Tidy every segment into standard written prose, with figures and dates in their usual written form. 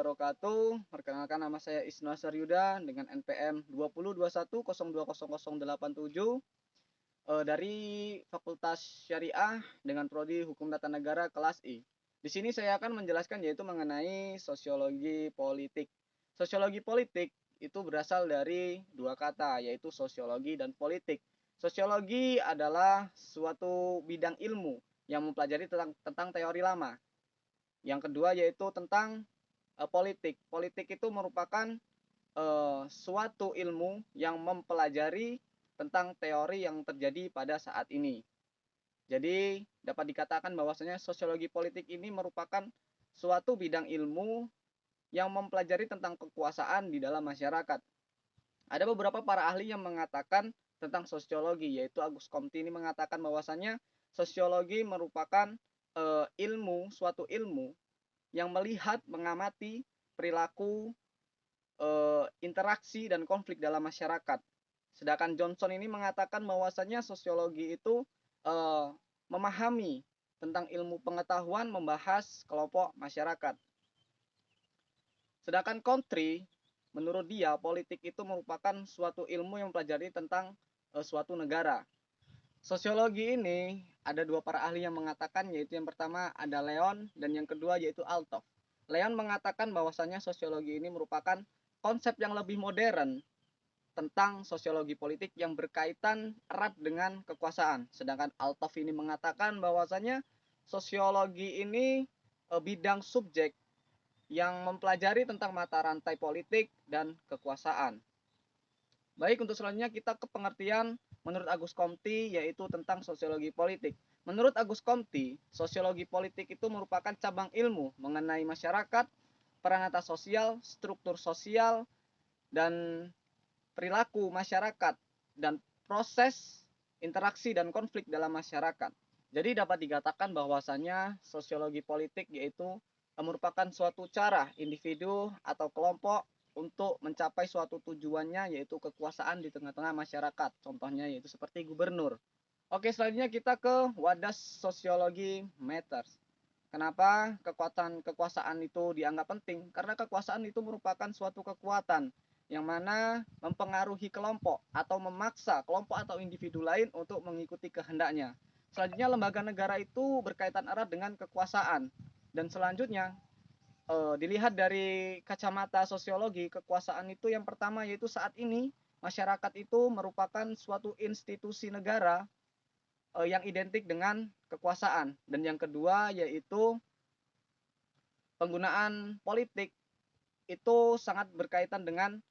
wabarakatuh. Perkenalkan, nama saya Isnu Saryuda dengan NPM 202102000087 dari Fakultas Syariah dengan prodi Hukum Tata Negara kelas I. Di sini saya akan menjelaskan yaitu mengenai sosiologi politik. Sosiologi politik itu berasal dari dua kata, yaitu sosiologi dan politik. Sosiologi adalah suatu bidang ilmu yang mempelajari tentang teori lama. Yang kedua yaitu tentang politik. Politik itu merupakan suatu ilmu yang mempelajari tentang teori yang terjadi pada saat ini. Jadi dapat dikatakan bahwasanya sosiologi politik ini merupakan suatu bidang ilmu yang mempelajari tentang kekuasaan di dalam masyarakat. Ada beberapa para ahli yang mengatakan tentang sosiologi, yaitu Agus Comte ini mengatakan bahwasanya sosiologi merupakan suatu ilmu yang melihat, mengamati perilaku, interaksi dan konflik dalam masyarakat. Sedangkan Johnson ini mengatakan bahwasanya sosiologi itu memahami tentang ilmu pengetahuan membahas kelompok masyarakat. Sedangkan Country, menurut dia politik itu merupakan suatu ilmu yang mempelajari tentang suatu negara. Sosiologi ini ada dua para ahli yang mengatakan, yaitu yang pertama ada Leon dan yang kedua yaitu Althoff. Leon mengatakan bahwasanya sosiologi ini merupakan konsep yang lebih modern tentang sosiologi politik yang berkaitan erat dengan kekuasaan. Sedangkan Althoff ini mengatakan bahwasanya sosiologi ini bidang subjek yang mempelajari tentang mata rantai politik dan kekuasaan. Baik, untuk selanjutnya kita ke pengertian menurut Agus Comte, yaitu tentang sosiologi politik. Menurut Agus Comte, sosiologi politik itu merupakan cabang ilmu mengenai masyarakat, peran atas sosial, struktur sosial, dan perilaku masyarakat, dan proses interaksi dan konflik dalam masyarakat. Jadi dapat dikatakan bahwasanya sosiologi politik yaitu merupakan suatu cara individu atau kelompok untuk mencapai suatu tujuannya, yaitu kekuasaan di tengah-tengah masyarakat. Contohnya yaitu seperti gubernur. Oke, selanjutnya kita ke what does sociology matters. Kenapa kekuasaan itu dianggap penting? Karena kekuasaan itu merupakan suatu kekuatan yang mana mempengaruhi kelompok atau memaksa kelompok atau individu lain untuk mengikuti kehendaknya. Selanjutnya, lembaga negara itu berkaitan erat dengan kekuasaan. Dan selanjutnya, dilihat dari kacamata sosiologi, kekuasaan itu yang pertama yaitu saat ini masyarakat itu merupakan suatu institusi negara yang identik dengan kekuasaan, dan yang kedua yaitu penggunaan politik itu sangat berkaitan dengan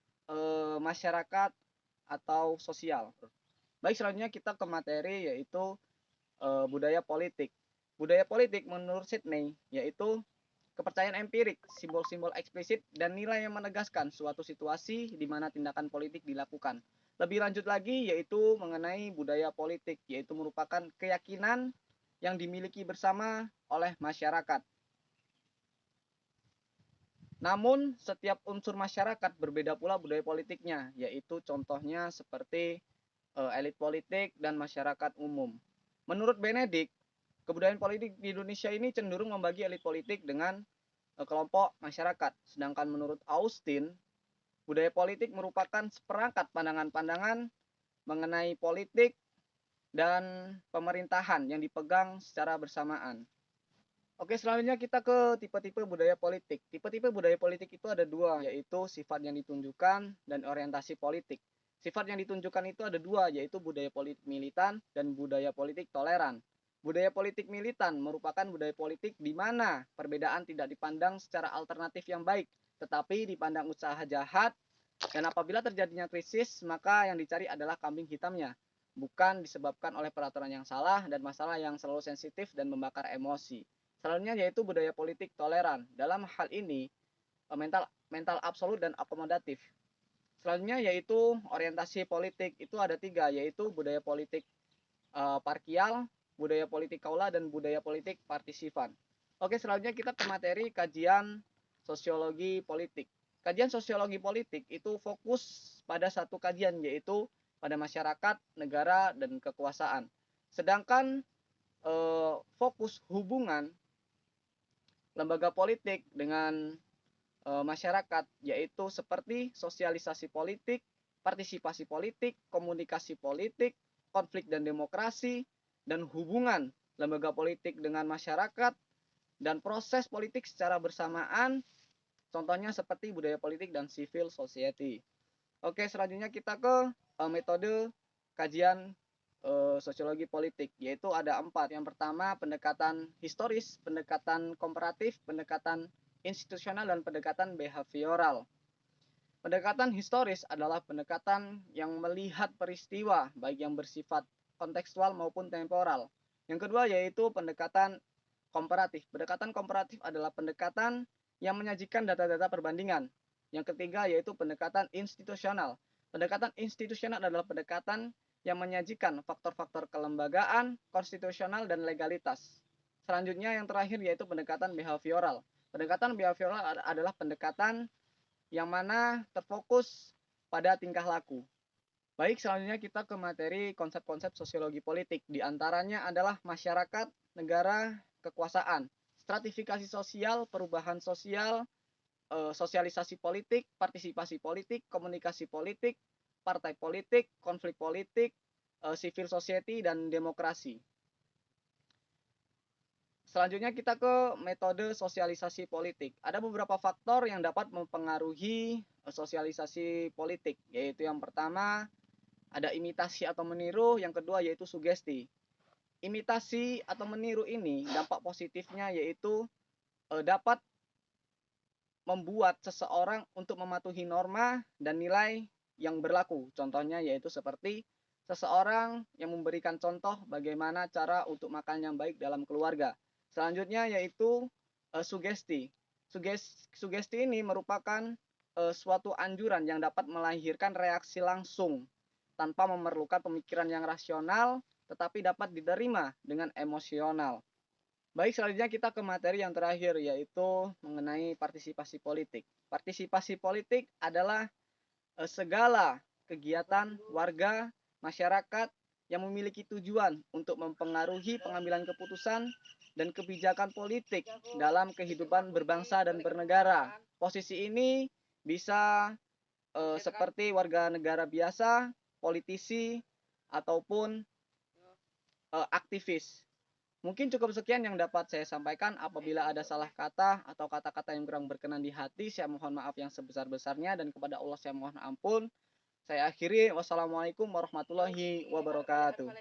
masyarakat atau sosial. Baik, selanjutnya kita ke materi yaitu budaya politik. Budaya politik menurut Sydney yaitu kepercayaan empirik, simbol-simbol eksplisit, dan nilai yang menegaskan suatu situasi di mana tindakan politik dilakukan. Lebih lanjut lagi yaitu mengenai budaya politik, yaitu merupakan keyakinan yang dimiliki bersama oleh masyarakat. Namun setiap unsur masyarakat berbeda pula budaya politiknya, yaitu contohnya seperti elit politik dan masyarakat umum. Menurut Benedict, kebudayaan politik di Indonesia ini cenderung membagi elit politik dengan kelompok masyarakat. Sedangkan menurut Austin, budaya politik merupakan seperangkat pandangan-pandangan mengenai politik dan pemerintahan yang dipegang secara bersamaan. Oke, selanjutnya kita ke tipe-tipe budaya politik. Tipe-tipe budaya politik itu ada dua, yaitu sifat yang ditunjukkan dan orientasi politik. Sifat yang ditunjukkan itu ada dua, yaitu budaya politik militan dan budaya politik toleran. Budaya politik militan merupakan budaya politik di mana perbedaan tidak dipandang secara alternatif yang baik, tetapi dipandang usaha jahat, dan apabila terjadinya krisis, maka yang dicari adalah kambing hitamnya, bukan disebabkan oleh peraturan yang salah dan masalah yang selalu sensitif dan membakar emosi. Selanjutnya yaitu budaya politik toleran. Dalam hal ini, mental absolut dan akomodatif. Selanjutnya yaitu orientasi politik, itu ada tiga, yaitu budaya politik parkial, budaya politik kaula, dan budaya politik partisifan. Oke, selanjutnya kita ke materi kajian sosiologi politik. Kajian sosiologi politik itu fokus pada satu kajian, yaitu pada masyarakat, negara, dan kekuasaan. Sedangkan fokus hubungan lembaga politik dengan masyarakat, yaitu seperti sosialisasi politik, partisipasi politik, komunikasi politik, konflik dan demokrasi, dan hubungan lembaga politik dengan masyarakat, dan proses politik secara bersamaan, contohnya seperti budaya politik dan civil society. Oke, selanjutnya kita ke metode kajian sosiologi politik, yaitu ada 4. Yang pertama, pendekatan historis, pendekatan komparatif, pendekatan institusional, dan pendekatan behavioral. Pendekatan historis adalah pendekatan yang melihat peristiwa, baik yang bersifat kontekstual maupun temporal. Yang kedua yaitu pendekatan komparatif. Pendekatan komparatif adalah pendekatan yang menyajikan data-data perbandingan. Yang ketiga yaitu pendekatan institusional. Pendekatan institusional adalah pendekatan yang menyajikan faktor-faktor kelembagaan, konstitusional, dan legalitas. Selanjutnya yang terakhir yaitu pendekatan behavioral. Pendekatan behavioral adalah pendekatan yang mana terfokus pada tingkah laku. Baik, selanjutnya kita ke materi konsep-konsep sosiologi politik. Di antaranya adalah masyarakat, negara, kekuasaan, stratifikasi sosial, perubahan sosial, sosialisasi politik, partisipasi politik, komunikasi politik, partai politik, konflik politik, civil society, dan demokrasi. Selanjutnya kita ke metode sosialisasi politik. Ada beberapa faktor yang dapat mempengaruhi sosialisasi politik, yaitu yang pertama ada imitasi atau meniru, yang kedua yaitu sugesti. Imitasi atau meniru ini dampak positifnya yaitu dapat membuat seseorang untuk mematuhi norma dan nilai yang berlaku. Contohnya yaitu seperti seseorang yang memberikan contoh bagaimana cara untuk makan yang baik dalam keluarga. Selanjutnya yaitu sugesti. Sugesti ini merupakan suatu anjuran yang dapat melahirkan reaksi langsung tanpa memerlukan pemikiran yang rasional, tetapi dapat diterima dengan emosional. Baik, selanjutnya kita ke materi yang terakhir, yaitu mengenai partisipasi politik. Partisipasi politik adalah segala kegiatan warga, masyarakat yang memiliki tujuan untuk mempengaruhi pengambilan keputusan dan kebijakan politik dalam kehidupan berbangsa dan bernegara. Posisi ini bisa seperti warga negara biasa, politisi, ataupun aktivis. Mungkin cukup sekian yang dapat saya sampaikan. Apabila ada salah kata atau kata-kata yang kurang berkenan di hati, saya mohon maaf yang sebesar-besarnya, dan kepada Allah saya mohon ampun. Saya akhiri. Wassalamualaikum warahmatullahi wabarakatuh.